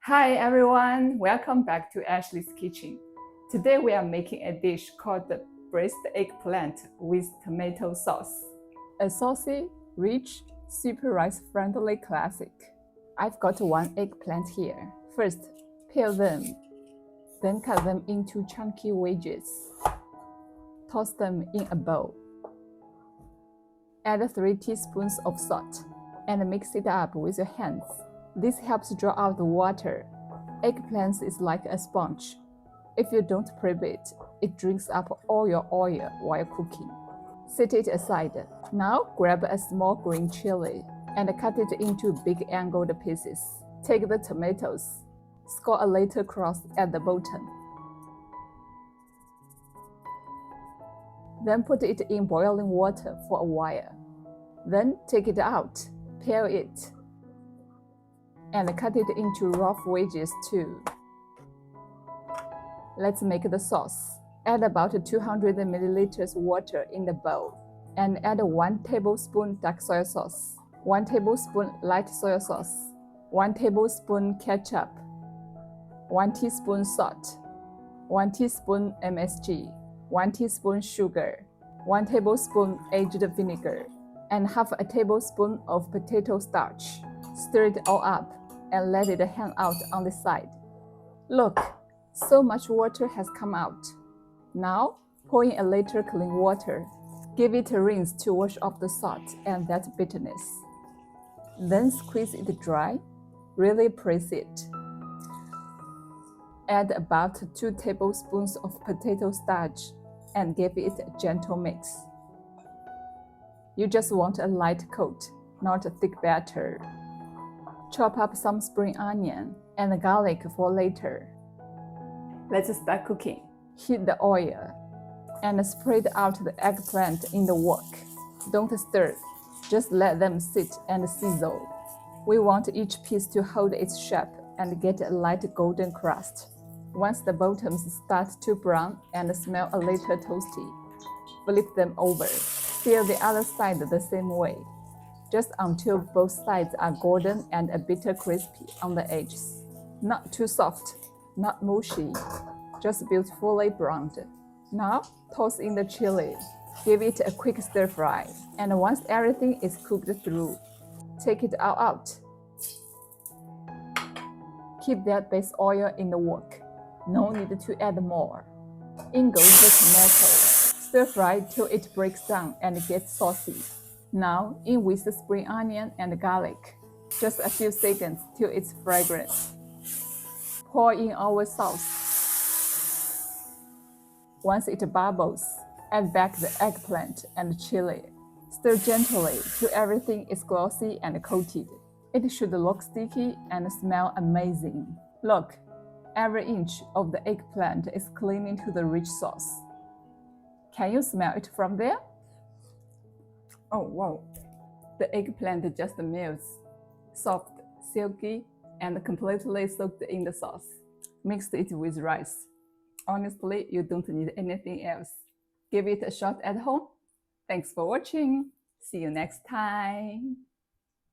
Hi everyone, welcome back to Ashley's Kitchen. Today we are making a dish called the braised eggplant with tomato sauce. A saucy, rich, super rice-friendly classic. I've got one eggplant here. First, peel them, then cut them into chunky wedges. Toss them in a bowl. Add 3 teaspoons of salt and mix it up with your hands. This helps draw out the water. Eggplant is like a sponge. If you don't prep it, it drinks up all your oil while cooking. Set it aside. Now grab a small green chili and cut it into big angled pieces. Take the tomatoes. Score a little cross at the bottom. Then put it in boiling water for a while. Then take it out, peel it, and cut it into rough wedges too. Let's make the sauce. Add about 200 milliliters water in the bowl and add 1 tablespoon dark soy sauce, 1 tablespoon light soy sauce, 1 tablespoon ketchup, 1 teaspoon salt, 1 teaspoon MSG, 1 teaspoon sugar, 1 tablespoon aged vinegar, and half a tablespoon of potato starch. Stir it all up and let it hang out on the side. Look, so much water has come out. Now, pour in a little clean water. Give it a rinse to wash off the salt and that bitterness. Then squeeze it dry. Really press it. Add about 2 tablespoons of potato starch and give it a gentle mix. You just want a light coat, not a thick batter. Chop up some spring onion and garlic for later. Let's start cooking. Heat the oil and spread out the eggplant in the wok. Don't stir, just let them sit and sizzle. We want each piece to hold its shape and get a light golden crust. Once the bottoms start to brown and smell a little toasty, flip them over. Sear the other side the same way, just until both sides are golden and a bit crispy on the edges. Not too soft, not mushy, just beautifully browned. Now, toss in the chili. Give it a quick stir fry, and once everything is cooked through, take it all out. Keep that base oil in the wok. No need to add more. In goes the tomato. Stir fry till it breaks down and gets saucy. Now, in with the spring onion and garlic. Just a few seconds till it's fragrant. Pour in our sauce. Once it bubbles, add back the eggplant and chili. Stir gently till everything is glossy and coated. It should look sticky and smell amazing. Look, every inch of the eggplant is clinging to the rich sauce. Can you smell it from there? Oh wow, the eggplant just melts, soft, silky, and completely soaked in the sauce. Mix it with rice. Honestly, you don't need anything else. Give it a shot at home. Thanks for watching. See you next time.